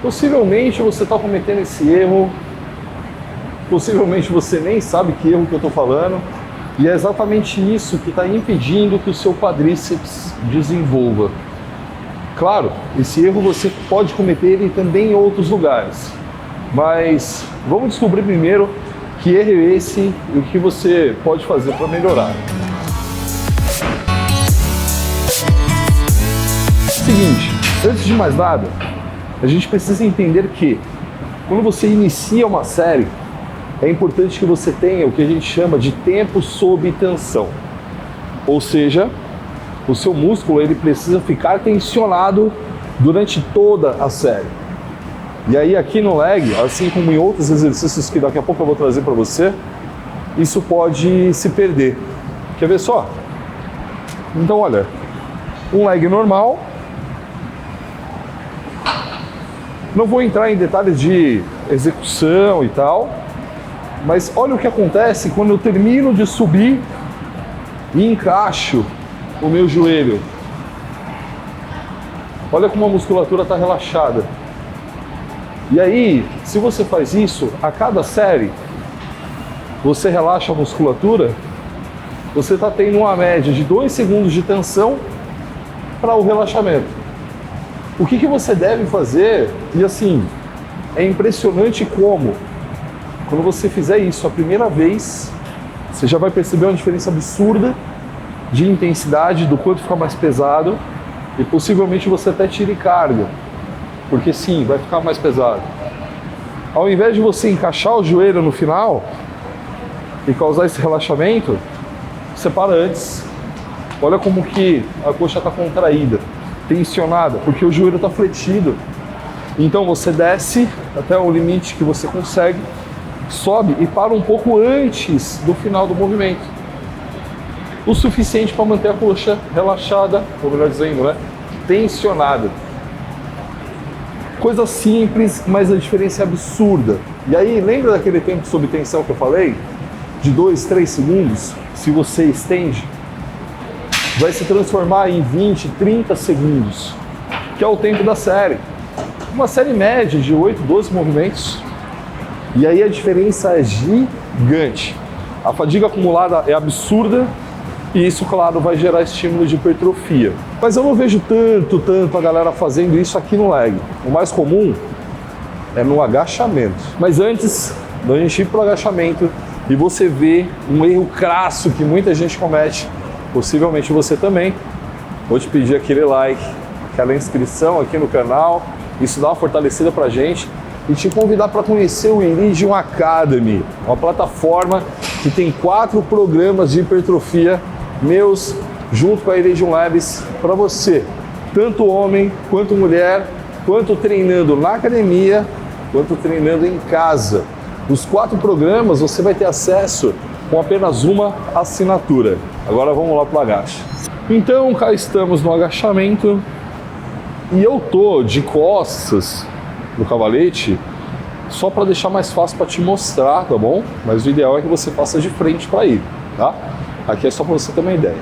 Possivelmente você está cometendo esse erro, possivelmente você nem sabe que erro que eu estou falando, e é exatamente isso que está impedindo que o seu quadríceps desenvolva. Claro, esse erro você pode cometer ele também em outros lugares, mas vamos descobrir primeiro que erro é esse e o que você pode fazer para melhorar. Seguinte, antes de mais nada, a gente precisa entender que quando você inicia uma série, é importante que você tenha o que a gente chama de tempo sob tensão. Ou seja, o seu músculo ele precisa ficar tensionado durante toda a série. E aí aqui no leg, assim como em outros exercícios que daqui a pouco eu vou trazer para você, isso pode se perder. Quer ver só? Então olha, um leg normal. Não vou entrar em detalhes de execução e tal, mas olha o que acontece quando eu termino de subir e encaixo o meu joelho. Olha como a musculatura está relaxada. E aí, se você faz isso a cada série, você relaxa a musculatura, você está tendo uma média de 2 segundos de tensão para o relaxamento. O que você deve fazer, e assim, é impressionante como, quando você fizer isso a primeira vez, você já vai perceber uma diferença absurda de intensidade, do quanto fica mais pesado, e possivelmente você até tire carga, porque sim, vai ficar mais pesado. Ao invés de você encaixar o joelho no final e causar esse relaxamento, você para antes. Olha como que a coxa está contraída, tensionada, porque o joelho está fletido. Então você desce até o limite que você consegue, sobe e para um pouco antes do final do movimento. O suficiente para manter a coxa relaxada, ou melhor dizendo, né, tensionada. Coisa simples, mas a diferença é absurda. E aí, lembra daquele tempo sob tensão que eu falei? De 2, 3 segundos? Se você estende, vai se transformar em 20, 30 segundos, que é o tempo da série. Uma série média de 8, 12 movimentos. E aí a diferença é gigante. A fadiga acumulada é absurda e isso, claro, vai gerar estímulo de hipertrofia. Mas eu não vejo tanto a galera fazendo isso aqui no leg. O mais comum é no agachamento. Mas antes da gente ir para o agachamento e você vê um erro crasso que muita gente comete, possivelmente você também, vou te pedir aquele like, aquela inscrição aqui no canal, isso dá uma fortalecida pra gente, e te convidar para conhecer o Iridium Academy, uma plataforma que tem 4 programas de hipertrofia meus, junto com a Iridium Labs, para você, tanto homem quanto mulher, quanto treinando na academia, quanto treinando em casa. Os 4 programas você vai ter acesso com apenas uma assinatura. Agora vamos lá para o agache. Então cá estamos no agachamento e eu tô de costas no cavalete só para deixar mais fácil para te mostrar, tá bom? Mas o ideal é que você faça de frente para ele, tá? Aqui é só para você ter uma ideia.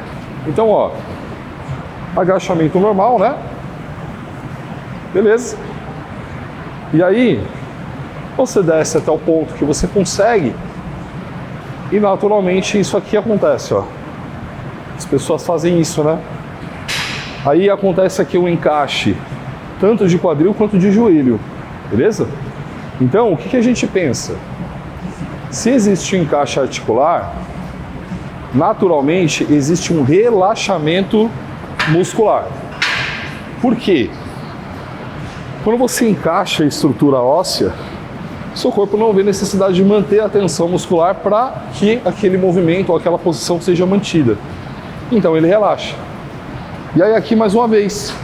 Então, ó, agachamento normal, né? Beleza? E aí, você desce até o ponto que você consegue e naturalmente isso aqui acontece, ó. As pessoas fazem isso, né? Aí acontece aqui um encaixe, tanto de quadril quanto de joelho, beleza? Então, o que a gente pensa? Se existe um encaixe articular, naturalmente existe um relaxamento muscular. Por quê? Quando você encaixa a estrutura óssea, seu corpo não vê necessidade de manter a tensão muscular para que aquele movimento ou aquela posição seja mantida. Então ele relaxa. E aí aqui mais uma vez,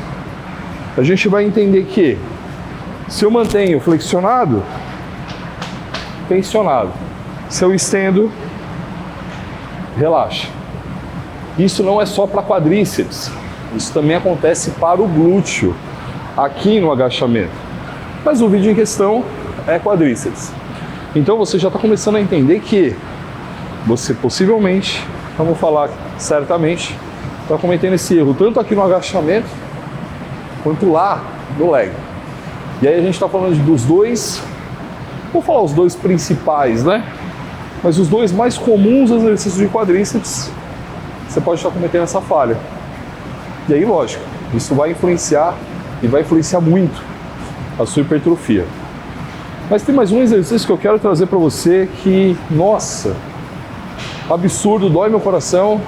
a gente vai entender que se eu mantenho flexionado, tensionado. Se eu estendo, relaxa. Isso não é só para quadríceps, isso também acontece para o glúteo, aqui no agachamento. Mas o vídeo em questão é quadríceps. Então você já está começando a entender que você possivelmente, vamos falar certamente, está cometendo esse erro tanto aqui no agachamento quanto lá no leg. E aí a gente está falando dos dois, vou falar os dois principais, né? Mas os dois mais comuns exercícios de quadríceps, você pode estar cometendo essa falha. E aí, lógico, isso vai influenciar e vai influenciar muito a sua hipertrofia. Mas tem mais um exercício que eu quero trazer para você que, nossa, absurdo, dói meu coração,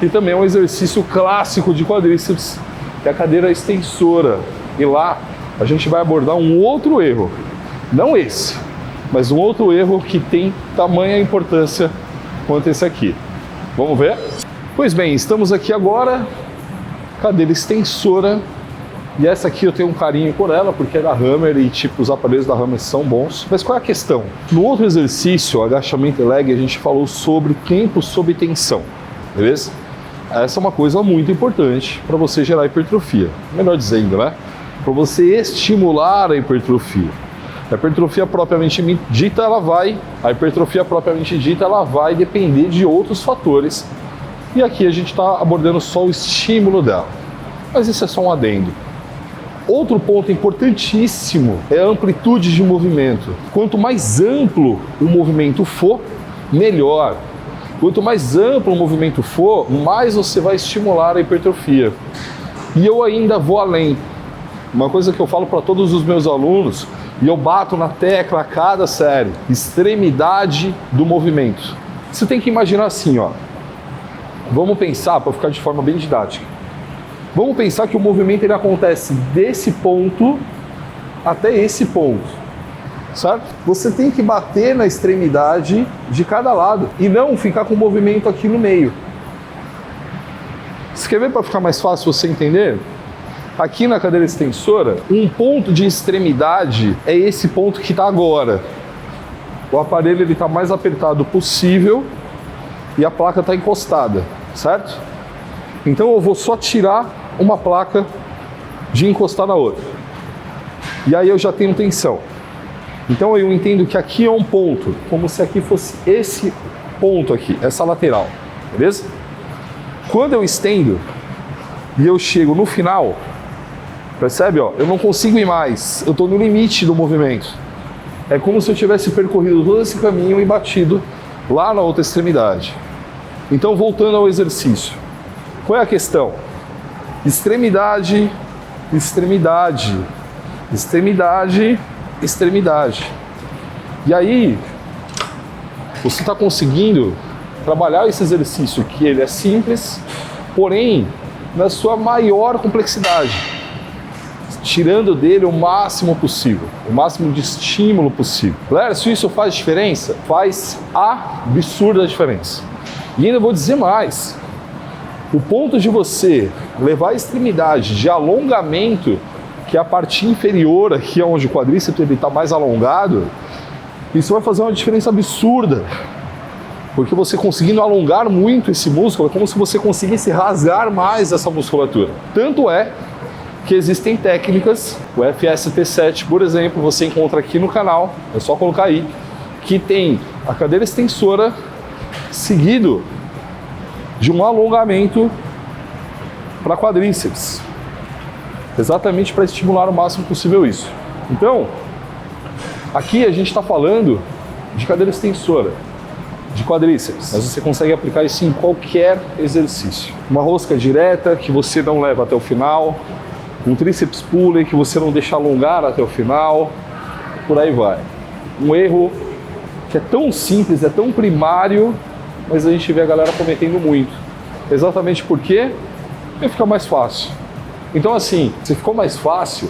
e também é um exercício clássico de quadríceps, que é a cadeira extensora. E lá a gente vai abordar um outro erro, não esse, mas um outro erro que tem tamanha importância quanto esse aqui. Vamos ver? Pois bem, estamos aqui agora, cadeira extensora, e essa aqui eu tenho um carinho por ela, porque é da Hammer e tipo, os aparelhos da Hammer são bons. Mas qual é a questão? No outro exercício, agachamento e leg, a gente falou sobre tempo sob tensão, beleza? Essa é uma coisa muito importante para você gerar hipertrofia. Melhor dizendo, né? Para você estimular a hipertrofia. A hipertrofia propriamente dita, ela vai depender de outros fatores. E aqui a gente está abordando só o estímulo dela. Mas isso é só um adendo. Outro ponto importantíssimo é a amplitude de movimento. Quanto mais amplo o movimento for, melhor. Quanto mais amplo o movimento for, mais você vai estimular a hipertrofia. E eu ainda vou além. Uma coisa que eu falo para todos os meus alunos, e eu bato na tecla a cada série, extremidade do movimento. Você tem que imaginar assim, ó. Vamos pensar, para ficar de forma bem didática. Vamos pensar que o movimento ele acontece desse ponto até esse ponto, certo? Você tem que bater na extremidade de cada lado e não ficar com o movimento aqui no meio. Você quer ver para ficar mais fácil você entender? Aqui na cadeira extensora, um ponto de extremidade é esse ponto que está agora. O aparelho está mais apertado possível e a placa está encostada, certo? Então eu vou só tirar uma placa de encostar na outra. E aí eu já tenho tensão. Então eu entendo que aqui é um ponto, como se aqui fosse esse ponto aqui, essa lateral, beleza? Quando eu estendo e eu chego no final, percebe, ó, eu não consigo ir mais, eu estou no limite do movimento. É como se eu tivesse percorrido todo esse caminho e batido lá na outra extremidade. Então, voltando ao exercício, qual é a questão? Extremidade, extremidade, extremidade, extremidade. E aí, você está conseguindo trabalhar esse exercício que ele é simples, porém, na sua maior complexidade, tirando dele o máximo possível, o máximo de estímulo possível. Galera, se isso faz diferença, faz absurda diferença. E ainda vou dizer mais, o ponto de você levar a extremidade de alongamento, que é a parte inferior aqui, onde o quadríceps está mais alongado, isso vai fazer uma diferença absurda. Porque você conseguindo alongar muito esse músculo, é como se você conseguisse rasgar mais essa musculatura. Tanto é que existem técnicas, o FST7, por exemplo, você encontra aqui no canal, é só colocar aí, que tem a cadeira extensora seguido de um alongamento para quadríceps, exatamente para estimular o máximo possível isso. Então, aqui a gente está falando de cadeira extensora, de quadríceps, mas você consegue aplicar isso em qualquer exercício. Uma rosca direta que você não leva até o final, um tríceps pulley que você não deixa alongar até o final, por aí vai. Um erro que é tão simples, é tão primário, mas a gente vê a galera cometendo muito. Exatamente porque fica mais fácil. Então assim, se ficou mais fácil,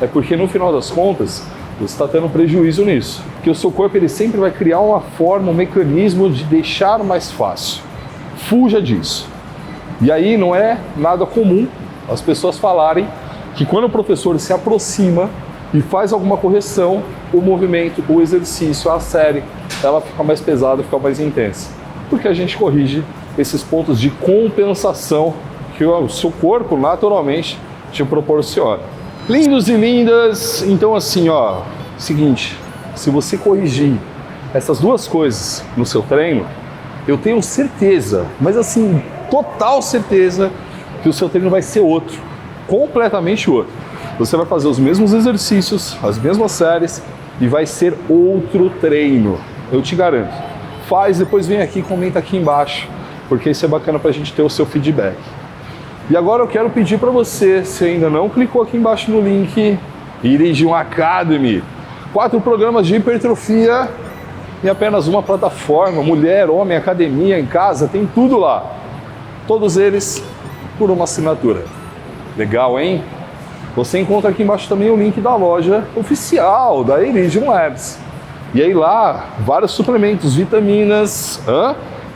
é porque no final das contas, você está tendo prejuízo nisso. Porque o seu corpo ele sempre vai criar uma forma, um mecanismo de deixar mais fácil. Fuja disso. E aí não é nada comum as pessoas falarem que quando o professor se aproxima e faz alguma correção, o movimento, o exercício, a série, ela fica mais pesada, fica mais intensa. Porque a gente corrige esses pontos de compensação que o seu corpo naturalmente te proporciona. Lindos e lindas, então assim, ó, seguinte, se você corrigir essas duas coisas no seu treino, eu tenho certeza, mas assim, total certeza, que o seu treino vai ser outro, completamente outro. Você vai fazer os mesmos exercícios, as mesmas séries e vai ser outro treino, eu te garanto. Faz, depois vem aqui e comenta aqui embaixo, porque isso é bacana pra gente ter o seu feedback. E agora eu quero pedir para você, se ainda não clicou aqui embaixo no link, Iridium Academy. 4 programas de hipertrofia em apenas uma plataforma, mulher, homem, academia, em casa, tem tudo lá. Todos eles por uma assinatura. Legal, hein? Você encontra aqui embaixo também o link da loja oficial da Iridium Labs. E aí lá, vários suplementos, vitaminas,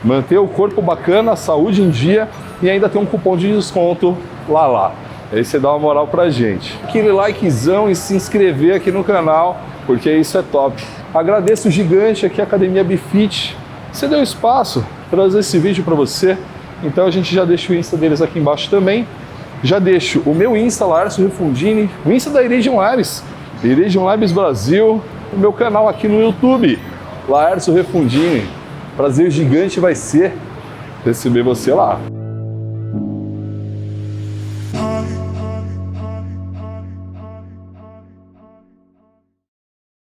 manter o corpo bacana, a saúde em dia e ainda tem um cupom de desconto lá. Aí você dá uma moral pra gente. Aquele likezão e se inscrever aqui no canal, porque isso é top. Agradeço o gigante aqui, a Academia Bifit. Você deu espaço para trazer esse vídeo para você. Então a gente já deixa o Insta deles aqui embaixo também. Já deixo o meu Insta, Laércio Refundini, o Insta da Iridium Labs, Iridium Labs Brasil, o meu canal aqui no YouTube, Laércio Refundini. Prazer gigante vai ser receber você lá.